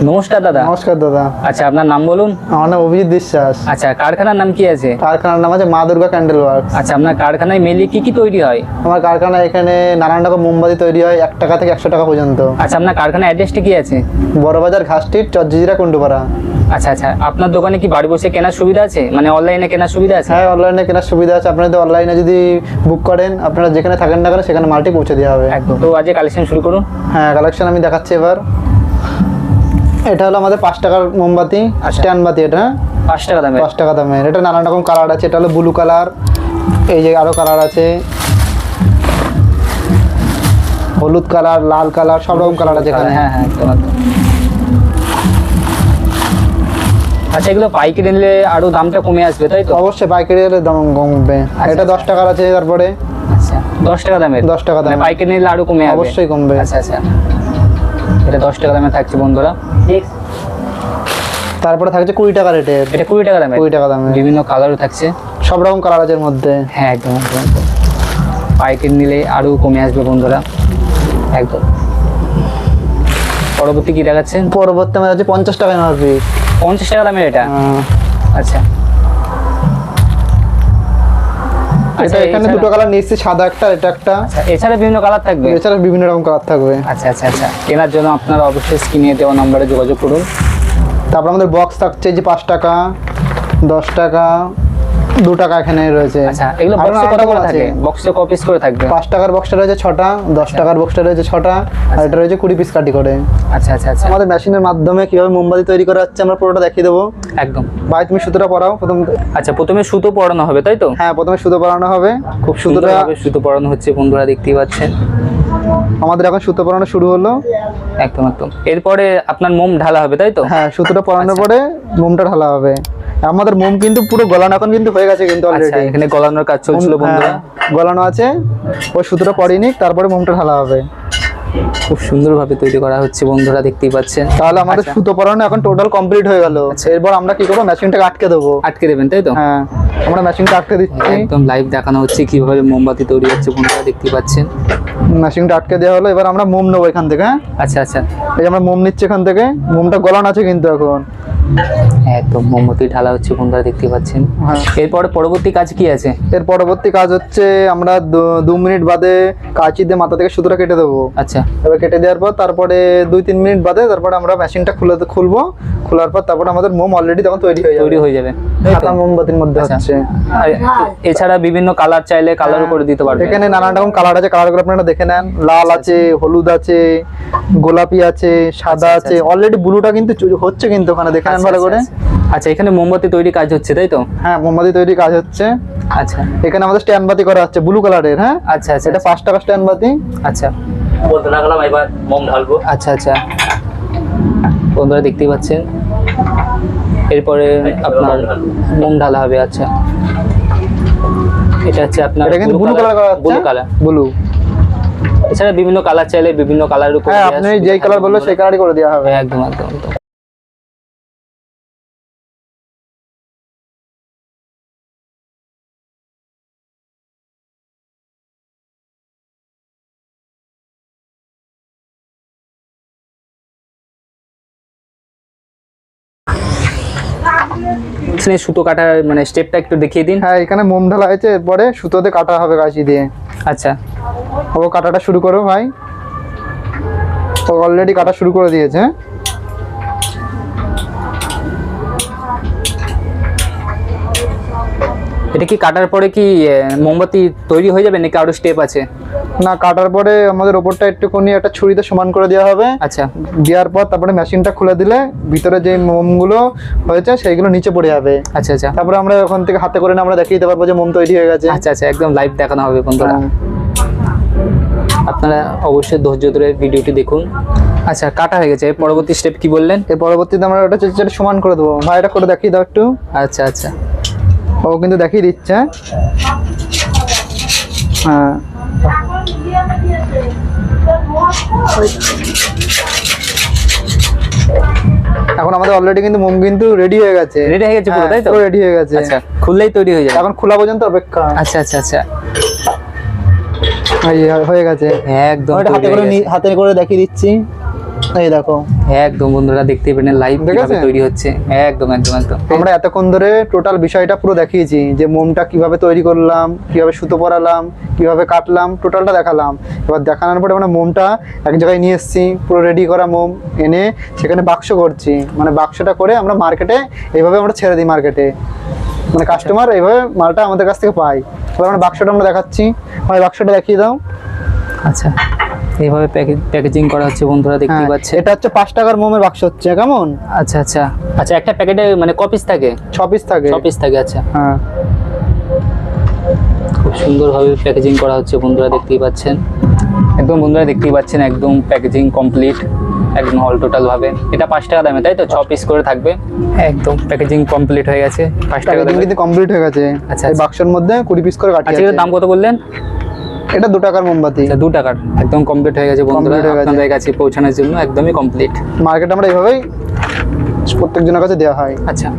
নমস্কার দাদা। নমস্কার দাদা। আচ্ছা, আপনার নাম বলুন। আমার নাম অভিজিৎ বিশ্বাস। আচ্ছা, কারখানার নাম কি আছে? কারখানার নাম আছে মা দুর্গা ক্যান্ডেল ওয়ার্কস। আচ্ছা, আপনার কারখানায় মেনলি কি কি তৈরি হয়? আমার কারখানায় এখানে নানান রকম মোমবাতি তৈরি হয়, 1 টাকা থেকে 100 টাকা পর্যন্ত। আচ্ছা, আপনার কারখানার অ্যাড্রেসটা কি আছে? বড়বাজার ঘাসটির চরজিরা কুন্ডুপাড়া। আচ্ছা আচ্ছা, আপনার দোকানে কি বাড়ি বসে কেনার সুবিধা আছে, মানে অনলাইনে কেনার সুবিধা আছে? হ্যাঁ, অনলাইনে কেনার সুবিধা আছে। আপনারা যদি অনলাইনে যদি বুক করেন, আপনারা যেখানে থাকেন না কেন সেখানে মালটি পৌঁছে দেওয়া হবে। একদম। তো আজকে কালেকশন শুরু করুন। হ্যাঁ, কালেকশন আমি দেখাচ্ছি এবার। এটা হলো আমাদের 5 টাকার মোমবাতি, স্ট্যান্ড বাতি। এটা 5 টাকা দামে। 5 টাকা দামের। এটা নানান রকম কালার আছে। এটা হলো ব্লু কালার, এই যে আরো কালার আছে, হলুদ কালার, লাল কালার, সব রকম কালার আছে এখানে। হ্যাঁ হ্যাঁ, একদম একদম। আচ্ছা, এগুলো পাইকারি নিলে আরো দামটা কমে আসবে, তাই তো? অবশ্যই পাইকারি হলে দাম কমবে। এটা 10 টাকার আছে। তারপরে আচ্ছা, 10 টাকা দামের। 10 টাকা দামের। পাইকারি নিলে আরো কমে আসবে। অবশ্যই কমবে। আচ্ছা আচ্ছা, এটা 10 টাকা দামে থাকছে বন্ধুরা। ঠিক। তারপরে থাকছে 20 টাকা রেটের। এটা 20 টাকা দামে। 20 টাকা দামে বিভিন্ন কালারও থাকছে, সব রকম কালার আছে এর মধ্যে। হ্যাঁ একদম একদম একদম। পাইকারি নিলে আরো কমে আসবে বন্ধুরা, একদম। পরবর্তী কি দেখাচ্ছেন? পরবর্তী আমাদের আছে 50 টাকা এমআরপি। 50 টাকা দামের এটা। আচ্ছা এটা এখানে দুটো কালার নিচ্ছি, সাদা একটা, এটা একটা। এছাড়া বিভিন্ন কালার থাকবে? এছাড়া বিভিন্ন রকম কালার থাকবে। আচ্ছা আচ্ছা আচ্ছা, কেনার জন্য আপনারা অবশ্যই স্ক্রিনে দেওয়া নম্বরে যোগাযোগ করুন। তারপর আমাদের বক্স থাকছে যে 5 টাকা, 10 টাকা, 2 টাকা এখানে রয়েছে। আচ্ছা, এগুলো বক্সে কত করে থাকে? বক্সে কত পিস করে থাকবে? 5 টাকার বক্সটা রয়েছে 6টা, 10 টাকার বক্সটা রয়েছে 6টা, আর এটা রয়েছে 20 পিস কাটি করে। আচ্ছা আচ্ছা আচ্ছা, আমাদের মেশিনের মাধ্যমে কিভাবে মোমবাতি তৈরি করা হচ্ছে আমরা পুরোটা দেখিয়ে দেবো। একদম। ভাই তুমি সুতোটা পরাও প্রথম। আচ্ছা, প্রথমে সুতো পরানো হবে, তাই তো? হ্যাঁ, প্রথমে সুতো পরানো হবে। খুব সুন্দরভাবে সুতো পরানো হচ্ছে বন্ধুরা, দেখতেই পাচ্ছেন। আমাদের এখন সুতো পরানো শুরু হলো। একদম একদম। এরপরে আপনার মোম ঢালা হবে, তাই তো? হ্যাঁ, সুতোটা পরানোর পরে মোমটা ঢালা হবে। আমাদের মোম কিন্তু পুরো গলানো এখন কিন্তু হয়ে গেছে কিন্তু আচ্ছা, অলরেডি। এখানে গলানোর কাজ চলছিল বন্ধুরা। গলানো আছে, ওই সুতোটা পরিনি, তারপরে মোমটা ঢালা হবে। খুব সুন্দরভাবে তৈরি করা হচ্ছে বন্ধুরা, দেখতেই পাচ্ছেন। তাহলে আমাদের সুতো পরানো এখন টোটাল কমপ্লিট হয়ে গেল। এরপর আমরা কি করবো, মেশিনটাকে আটকে দেবো। আটকে দেবেন, তাই তো? হ্যাঁ, আমরা মেশিনটা আটকে দিচ্ছি। একদম লাইভ দেখানো হচ্ছে কিভাবে মোমবাতি তৈরি হচ্ছে বন্ধুরা, দেখতেই পাচ্ছেন। মেশিনটা আটকে দেওয়া হলো। এবার আমরা মোম নেবো এখান থেকে। হ্যাঁ, আচ্ছা আচ্ছা, এই যে আমরা মোম নিচ্ছি এখান থেকে। মোমটা গলানো আছে কিন্তু এখন। একদম মোমবাতি ঢালা হচ্ছে বন্ধুরা, দেখতে পাচ্ছেন। হ্যাঁ, এরপরে পরবর্তী কাজ কি আছে? এর পরবর্তী কাজ হচ্ছে আমরা 2 মিনিট বাদে কাঁচি দিয়ে মাথা থেকে সুতোটা কেটে দেবো। আচ্ছা, এবার কেটে দেওয়ার পর তারপরে 2-3 মিনিট বাদে তারপরে আমরা মেশিনটা খুলবো। খোলার পর তারপরে আমাদের মোম অলরেডি তখন তৈরি হয়ে যাবে। সাদা মোমবাতির মধ্যে হচ্ছে। আর এছাড়া বিভিন্ন কালার চাইলে কালারও করে দিতে পারবেন। এখানে নানান রকম কালার আছে, কালারগুলো আপনারা দেখে নেন। লাল আছে, হলুদ আছে, গোলাপি আছে, সাদা আছে। অলরেডি ব্লুটা কিন্তু হচ্ছে কিন্তু ওখানে দেখে নেন ভালো করে। আচ্ছা, এখানে মোমবাতি তৈরি কাজ হচ্ছে, তাই তো? হ্যাঁ, মোমবাতি তৈরি কাজ হচ্ছে। আচ্ছা, এখানে আমাদের স্ট্যান্ড বাতি করা হচ্ছে ব্লু কালারের। হ্যাঁ, আচ্ছা আচ্ছা, এটা 5 টাকা স্ট্যান্ড বাতি। আচ্ছা বলতে লাগলাম, এবার মোম ঢালবো। আচ্ছা আচ্ছা, বন্ধুরা দেখতেই পাচ্ছেন। এরপরে আপনার মোম ঢালা হবে। আচ্ছা, এটা হচ্ছে আপনার এটা কিন্তু ব্লু কালার করা হচ্ছে। Blue colour, blue. এছাড়া বিভিন্ন কালার চাইলে বিভিন্ন কালারের উপর। হ্যাঁ, আপনি যেই কালার বলবেন সেই কালারই করে দেওয়া হবে। একদম একদম একদম। সুতো কাটার মানে স্টেপটা একটু দেখিয়ে দিন। হ্যাঁ, এখানে মোম ঢালা হয়েছে, এরপরে সুতোতে কাটা হবে কাঁচি দিয়ে। আচ্ছা, ও কাটাটা শুরু করো ভাই। ও অলরেডি কাটা শুরু করে দিয়েছে। এটা কি কাটার পরে কি মোমবাতি তৈরি হয়ে যাবে নাকি আরো স্টেপ আছে? না, কাটার পরে আমাদের ওপরটা একটুখানি একটা ছুরিতে সমান করে দেওয়া হবে। আচ্ছা, দেওয়ার পর তারপরে মেশিনটা খুলে দিলে ভিতরে যে মোমগুলো হয়েছে সেইগুলো নিচে পড়ে যাবে। আচ্ছা আচ্ছা, তারপরে আমরা ওখান থেকে হাতে করে আমরা দেখিয়ে দিতে পারবো যে মোম তৈরি হয়ে গেছে। আচ্ছা আচ্ছা, একদম লাইভ দেখানো হবে বন্ধুরা। হ্যাঁ। আপনারা অবশ্যই ধৈর্য ধরে ভিডিওটি দেখুন। আচ্ছা, কাটা হয়ে গেছে। পরবর্তী স্টেপ কি বললেন? এর পরবর্তীতে আমরা ওটা সমান করে দেবো। ভাই, এটা করে দেখিয়ে দাও একটু। আচ্ছা আচ্ছা, ও কিন্তু দেখিয়ে দিচ্ছে। হ্যাঁ, এখন আমাদের অলরেডি কিন্তু মোম কিন্তু রেডি হয়ে গেছে। রেডি হয়ে গেছে পুরো, তাই তো? রেডি হয়ে গেছে। আচ্ছা, খুললেই তৈরি হয়ে যাবে। এখন খোলা পর্যন্ত অপেক্ষা। আচ্ছা আচ্ছা আচ্ছা, হয়ে গেছে একদম হাতে করে দেখিয়ে দিচ্ছি। এই দেখো একদম বন্ধুরা দেখতেই পেলেন লাইভ কিভাবে দেখেছেন? তৈরি হচ্ছে। একদম একদম একদম। আমরা এতক্ষণ ধরে টোটাল বিষয়টা পুরো দেখিয়েছি, যে মোমটা কিভাবে তৈরি করলাম, কিভাবে সুতো পরালাম, কিভাবে কাটলাম, টোটালটা দেখালাম। এবার দেখানোর পরে আমরা মোমটা এক জায়গায় নিয়ে এসেছি, পুরো রেডি করা মোম এনে সেখানে বাক্স করছি, মানে বাক্সটা করে আমরা মার্কেটে এইভাবে আমরা ছেড়ে দিই মার্কেটে, মানে কাস্টমার এইভাবে মালটা আমাদের কাছ থেকে পায়। এবার আমরা বাক্সটা আমরা দেখাচ্ছি, ভাই বাক্সটা দেখিয়ে দাও। আচ্ছা, এইভাবে প্যাকেজিং করা হচ্ছে বন্ধুরা দেখতেই হ্যাঁ, পাচ্ছেন। এটা হচ্ছে 5 টাকার মোমের বাক্স হচ্ছে, কেমন? আচ্ছা আচ্ছা আচ্ছা, একটা প্যাকেটে মানে ক পিস থাকে? 6 পিস থাকে। 6 পিস থাকে। আচ্ছা, হ্যাঁ, খুব সুন্দরভাবে প্যাকেজিং করা হচ্ছে বন্ধুরা দেখতেই পাচ্ছেন। একদম বন্ধুরা দেখতেই পাচ্ছেন একদম প্যাকেজিং কমপ্লিট, একদম অল টোটাল ভাবে। এটা 5 টাকা দামে, তাই তো? 6 পিস করে থাকবে। একদম প্যাকেজিং কমপ্লিট হয়ে গেছে 5 টাকা প্যাকেজিং দামে। কিন্তু কমপ্লিট হয়ে গেছে। আচ্ছা, এই বাক্সের মধ্যে 20 পিস করে কাটি আচ্ছা, আছে। এটার দাম কত বললেন? এটা 2 টাকার মোমবাতি। আচ্ছা, 2 টাকার। একদম কমপ্লিট হয়ে গেছে বন্ধুরা, Complete হয়ে গেছে। আপনাদের কাছে পৌঁছানোর জন্য একদমই কমপ্লিট। মার্কেটে আমরা এইভাবেই প্রত্যেকজনের কাছে দেওয়া হয়। আচ্ছা,